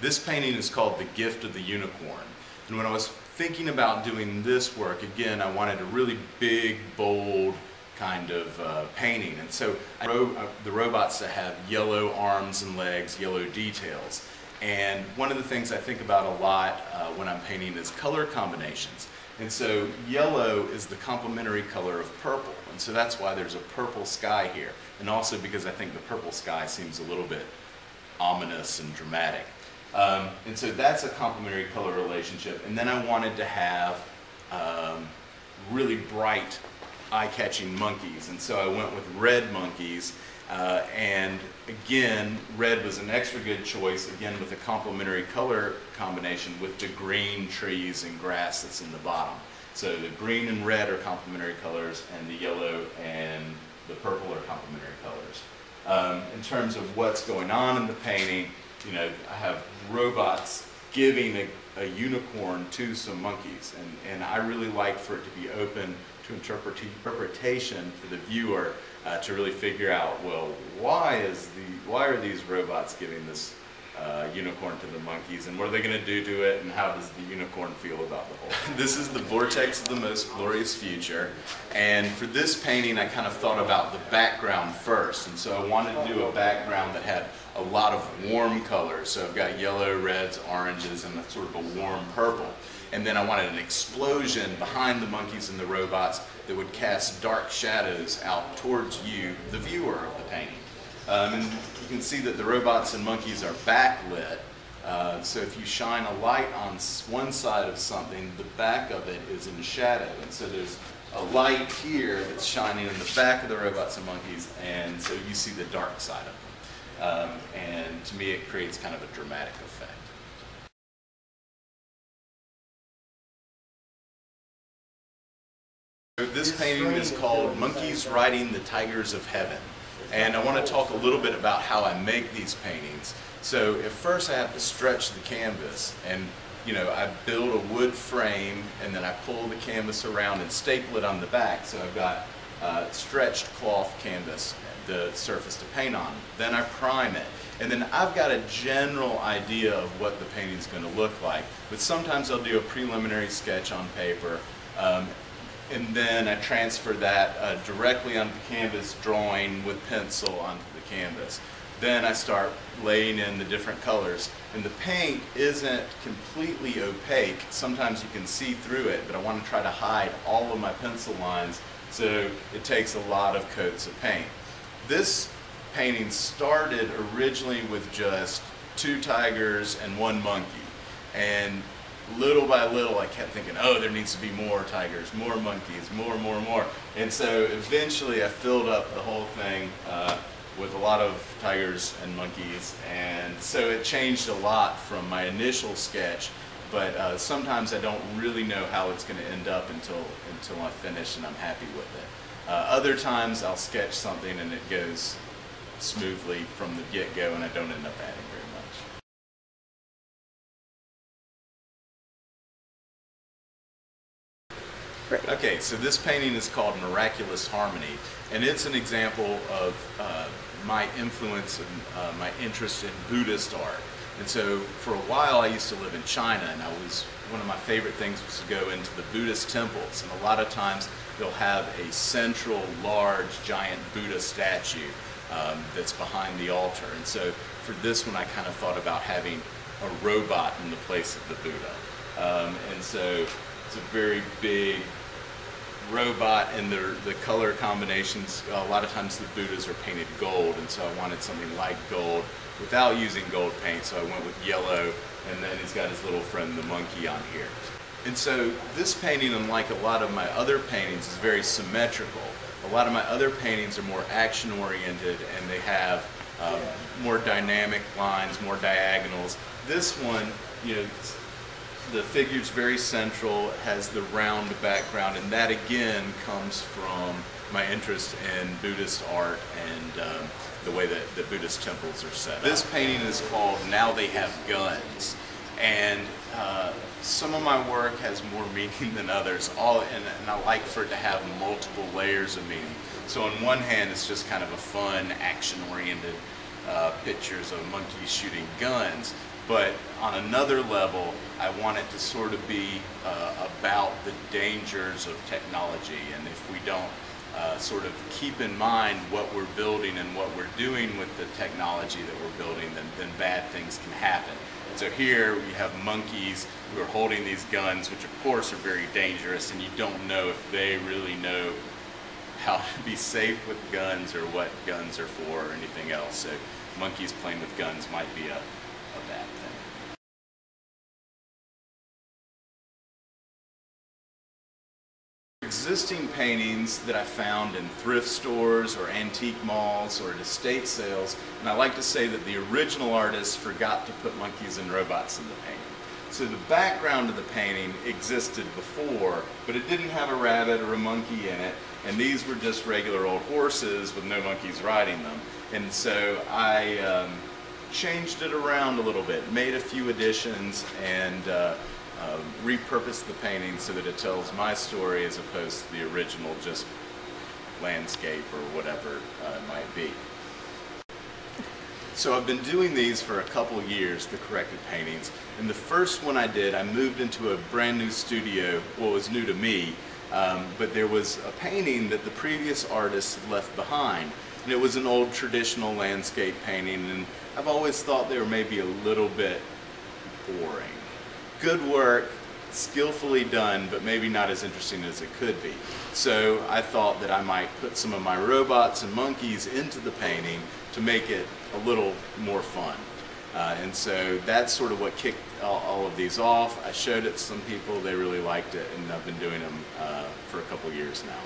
This painting is called The Gift of the Unicorn. And when I was thinking about doing this work, again, I wanted a really big, bold kind of painting. And so I wrote the robots to have yellow arms and legs, yellow details. And one of the things I think about a lot when I'm painting is color combinations. And so yellow is the complementary color of purple. And so that's why there's a purple sky here. And also because I think the purple sky seems a little bit ominous and dramatic. And so that's a complementary color relationship. And then I wanted to have really bright, eye-catching monkeys. And so I went with red monkeys. And again, red was an extra good choice, again with a complementary color combination with the green trees and grass that's in the bottom. So the green and red are complementary colors, and the yellow and the purple are complementary colors. In terms of what's going on in the painting, you know, I have robots giving a unicorn to some monkeys, and I really like for it to be open to interpretation for the viewer to really figure out, well, why are these robots giving this unicorn to the monkeys, and what are they going to do to it, and how does the unicorn feel about the whole? This is the vortex of the most glorious future, and for this painting I kind of thought about the background first, and so I wanted to do a background that had a lot of warm colors. So I've got yellow, reds, oranges, and a sort of a warm purple. And then I wanted an explosion behind the monkeys and the robots that would cast dark shadows out towards you, the viewer of the painting. And you can see that the robots and monkeys are backlit. So if you shine a light on one side of something, the back of it is in shadow. And so there's a light here that's shining in the back of the robots and monkeys, and so you see the dark side of them. And to me it creates kind of a dramatic effect. This painting is called Monkeys Riding the Tigers of Heaven. And I want to talk a little bit about how I make these paintings. So at first I have to stretch the canvas, and you know, I build a wood frame and then I pull the canvas around and staple it on the back. So I've got stretched cloth canvas, the surface to paint on. Then I prime it. And then I've got a general idea of what the painting's going to look like. But sometimes I'll do a preliminary sketch on paper. And then I transfer that directly onto the canvas, drawing with pencil onto the canvas. Then I start laying in the different colors. And the paint isn't completely opaque. Sometimes you can see through it, but I want to try to hide all of my pencil lines, so it takes a lot of coats of paint. This painting started originally with just 2 tigers and 1 monkey. And little by little I kept thinking, oh, there needs to be more tigers, more monkeys, more. And so eventually I filled up the whole thing with a lot of tigers and monkeys. And so it changed a lot from my initial sketch, but sometimes I don't really know how it's going to end up until I finish and I'm happy with it. Other times I'll sketch something and it goes smoothly from the get-go and I don't end up adding very much. Okay, so this painting is called Miraculous Harmony, and it's an example of my influence and my interest in Buddhist art. And so for a while I used to live in China, and one of my favorite things was to go into the Buddhist temples, and a lot of times they'll have a central large giant Buddha statue that's behind the altar. And so for this one I kind of thought about having a robot in the place of the Buddha. And so it's a very big robot, and the color combinations, a lot of times the Buddhas are painted gold, and so I wanted something like gold without using gold paint, so I went with yellow, and then he's got his little friend the monkey on here. And so this painting, unlike a lot of my other paintings, is very symmetrical. A lot of my other paintings are more action-oriented, and they have more dynamic lines, more diagonals. This one, you know, the figure's very central, it has the round background, and that again comes from my interest in Buddhist art and the way that the Buddhist temples are set up. This painting is called Now They Have Guns, and some of my work has more meaning than others, and I like for it to have multiple layers of meaning. So on one hand it's just kind of a fun, action-oriented pictures of monkeys shooting guns. but on another level, I want it to sort of be about the dangers of technology, and if we don't sort of keep in mind what we're building and what we're doing with the technology that we're building, then bad things can happen. And so here we have monkeys who are holding these guns, which of course are very dangerous, and you don't know if they really know how to be safe with guns or what guns are for or anything else. So monkeys playing with guns might be a bad thing. Existing paintings that I found in thrift stores or antique malls or at estate sales, and I like to say that the original artists forgot to put monkeys and robots in the painting. So the background of the painting existed before, but it didn't have a rabbit or a monkey in it, and these were just regular old horses with no monkeys riding them. And so I changed it around a little bit, made a few additions, and repurposed the painting so that it tells my story as opposed to the original just landscape or whatever it might be. So I've been doing these for a couple years, the corrected paintings, and the first one I did, I moved into a brand new studio. Well, it was new to me, but there was a painting that the previous artist had left behind, and it was an old traditional landscape painting, and I've always thought they were maybe a little bit boring. Good work, skillfully done, but maybe not as interesting as it could be. So I thought that I might put some of my robots and monkeys into the painting to make it a little more fun. And so that's sort of what kicked all of these off. I showed it to some people, they really liked it, and I've been doing them for a couple years now.